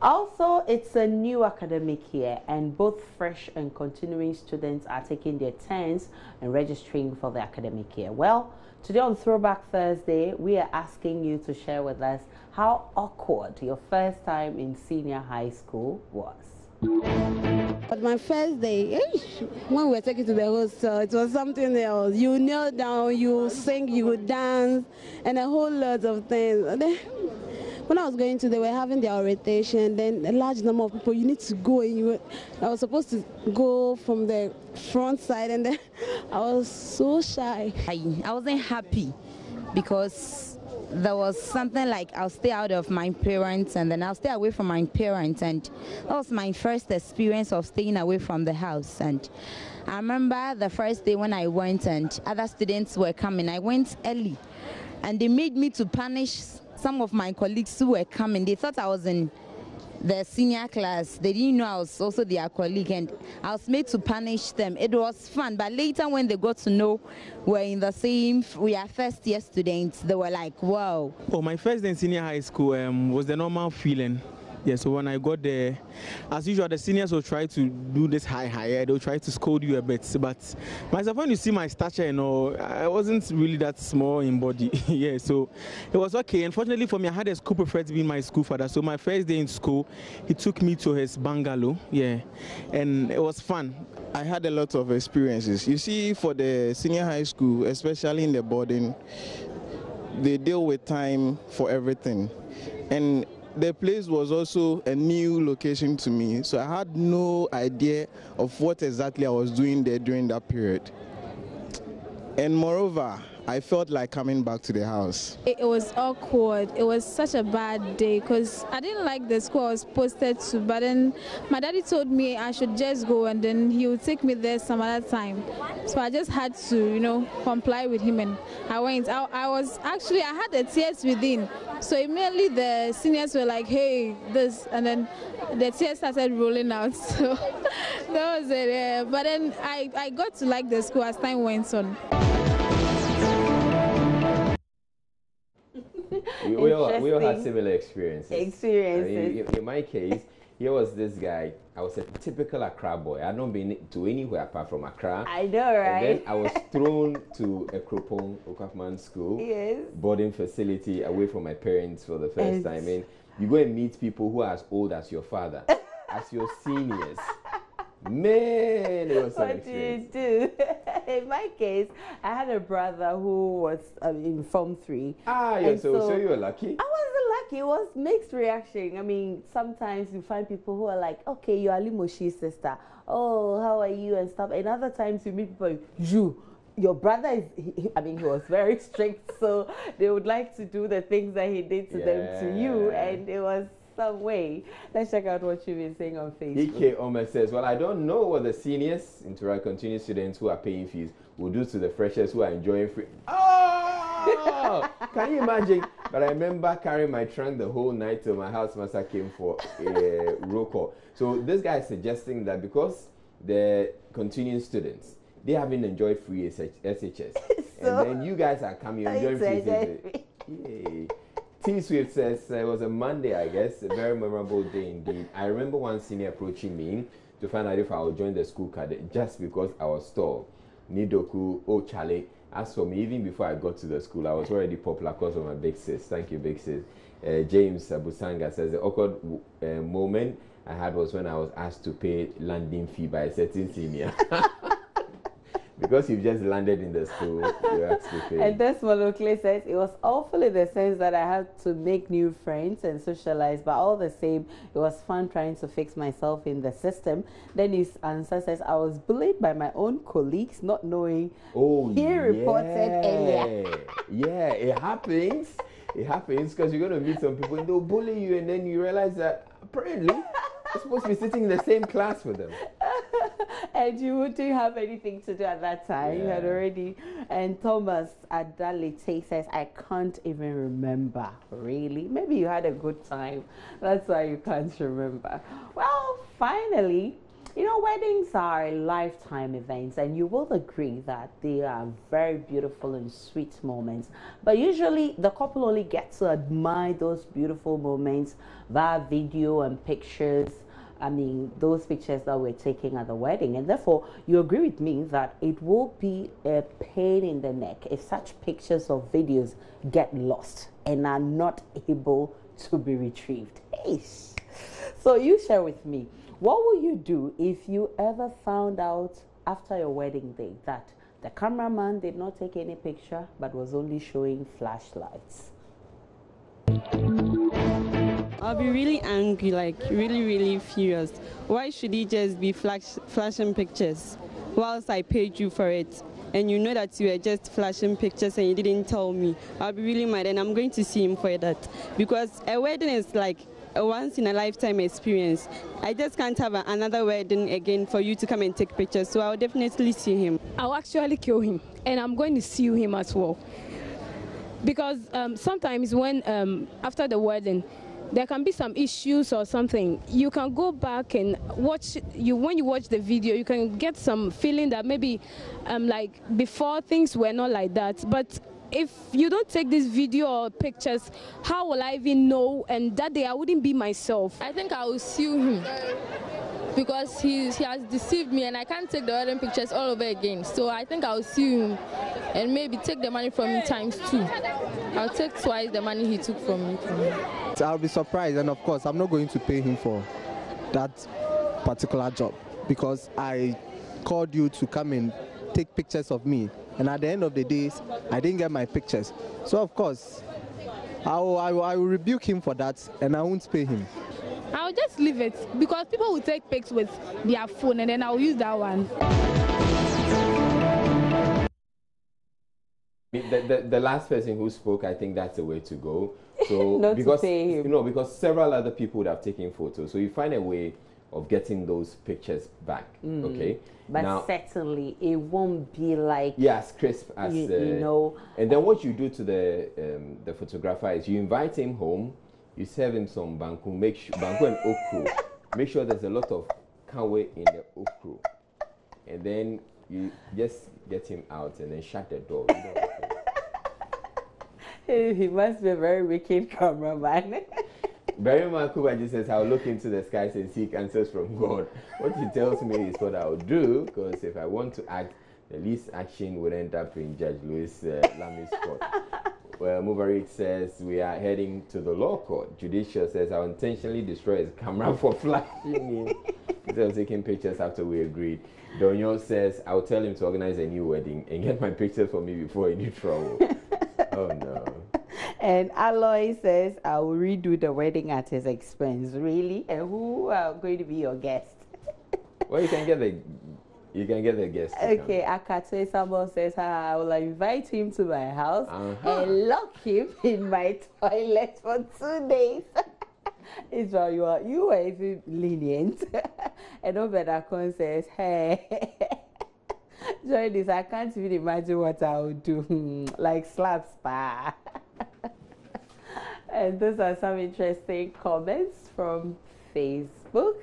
Also, it's a new academic year, and both fresh and continuing students are taking their turns and registering for the academic year. Well, today on Throwback Thursday, we are asking you to share with us how awkward your first time in senior high school was. But my first day, when we were taken to the hostel, it was something else. You kneel down, you sing, you dance, and a whole lot of things. And then, when I was going to, they were having their orientation, then a large number of people, you need to go, and I was supposed to go from the front side, and then I was so shy. I wasn't happy because there was something like I'll stay out of my parents and then I'll stay away from my parents, and that was my first experience of staying away from the house. And I remember the first day when I went and other students were coming, I went early and they made me to punish some of my colleagues who were coming. They thought I was in the senior class. They didn't know I was also their colleague, and I was made to punish them. It was fun, but later when they got to know we're in the same, we are first year students, they were like, wow. Oh, my first day in senior high school was the normal feeling. Yeah, so when I got there, as usual, the seniors will try to do this high, they'll try to scold you a bit. But myself, when you see my stature, I wasn't really that small in body. Yeah, so it was okay. Unfortunately for me, I had a school prefect being my school father. So my first day in school, he took me to his bungalow. Yeah, and it was fun. I had a lot of experiences. You see, for the senior high school, especially in the boarding, they deal with time for everything. And the place was also a new location to me, so I had no idea of what exactly I was doing there during that period. And moreover, I felt like coming back to the house. It was awkward. It was such a bad day because I didn't like the school I was posted to, but then my daddy told me I should just go and then he would take me there some other time. So I just had to, comply with him, and I went. I had the tears within. So immediately the seniors were like, hey, this, and then the tears started rolling out. So that was it. But then I got to like the school as time went on. We all had similar experiences. In my case, here was this guy. I was a typical Accra boy. I had not been to anywhere apart from Accra. I know, right? And then I was thrown to a Kropong Okafman school, yes, boarding facility, away from my parents for the first time. And you go and meet people who are as old as your father, as your seniors. Man, it was an experience. What did you do? In my case, I had a brother who was in Form 3. Ah, yeah, so you were lucky? I wasn't lucky. It was mixed reaction. I mean, sometimes you find people who are like, okay, you're Ali Moshi's sister. Oh, how are you? And stuff. And other times you meet people, your brother is, he was very strict, so they would like to do the things that he did to them to you, and it was some way. Let's check out what you've been saying on Facebook. EK Omer says, well, I don't know what the seniors, Interact continuing students who are paying fees will do to the freshers who are enjoying free. Oh! Can you imagine? But I remember carrying my trunk the whole night till my housemaster came for a roll call. So this guy is suggesting that because the continuing students, they haven't enjoyed free SHS. So and then you guys are coming enjoying free. Yay. T Swift says it was a Monday, I guess, a very memorable day indeed. I remember one senior approaching me to find out if I would join the school cadet just because I was tall. Nidoku, oh Charlie. As for me, even before I got to the school, I was already popular because of my big sis. Thank you, big sis. James Busanga says the awkward moment I had was when I was asked to pay landing fee by a certain senior. Because you've just landed in the school, you have to pay. And Desmond Oakley says it was awful in the sense that I had to make new friends and socialize, but all the same, it was fun trying to fix myself in the system. Then his answer says I was bullied by my own colleagues, not knowing he reported earlier. Yeah, it happens. It happens because you're going to meet some people and they'll bully you, and then you realize that apparently you're supposed to be sitting in the same class with them. And you wouldn't have anything to do at that time. You had already. And Thomas Adalite says, I can't even remember. Really? Maybe you had a good time. That's why you can't remember. Well, finally, You know, weddings are lifetime events, and you will agree that they are very beautiful and sweet moments. But usually, the couple only get to admire those beautiful moments via video and pictures. I mean, those pictures that we're taking at the wedding. And therefore, you agree with me that it will be a pain in the neck if such pictures or videos get lost and are not able to be retrieved. Hey. So you share with me, what will you do if you ever found out after your wedding day that the cameraman did not take any picture but was only showing flashlights? I'll be really angry, like really furious. Why should he just be flashing pictures whilst I paid you for it? And you know that you were just flashing pictures and you didn't tell me. I'll be really mad, and I'm going to see him for that. Because a wedding is like a once in a lifetime experience. I just can't have another wedding again for you to come and take pictures. So I'll definitely see him. I'll actually kill him, and I'm going to sue him as well. Because sometimes when after the wedding, there can be some issues or something. You can go back and watch. When you watch the video, you can get some feeling that maybe like before things were not like that. But if you don't take this video or pictures, how will I even know? And that day I wouldn't be myself. I think I will sue him because he has deceived me, and I can't take the wedding pictures all over again. So I think I'll sue him and maybe take the money from him times 2. I'll take twice the money he took from me. I'll be surprised, and of course I'm not going to pay him for that particular job because I called you to come and take pictures of me, and at the end of the day I didn't get my pictures. So of course I will rebuke him for that, and I won't pay him. I'll just leave it because people will take pics with their phone, and then I'll use that one. The last person who spoke, I think that's the way to go. So Not because to pay him. you know, because several other people would have taken photos, so you find a way of getting those pictures back. Okay, But now certainly it won't be like as crisp as you know. And then what you do to the photographer is you invite him home, you serve him some banku, banku and okra. Make sure there's a lot of kanwe in the okra, and then you just get him out and then shut the door. You know. He must be a very wicked cameraman. Barry Makubaji says, I'll look into the skies and seek answers from God. What he tells me is what I'll do, because if I want to act, the least action would end up in Judge Louis Lami's court. Well, Mubarak says, we are heading to the law court. Judicial says, I'll intentionally destroy his camera for flashing in instead of taking pictures after we agreed. Donyo says, I'll tell him to organize a new wedding and get my pictures for me before any trouble. Oh, no. And Aloy says, I will redo the wedding at his expense. Really? And who are going to be your guest? Well, you can get the guest. Okay, Akatwe Samuel says, I will invite him to my house and lock him in my toilet for 2 days. Israel, you are even lenient. And Obedakon says, hey, join this. I can't even imagine what I would do. Like slap spa. And those are some interesting comments from Facebook.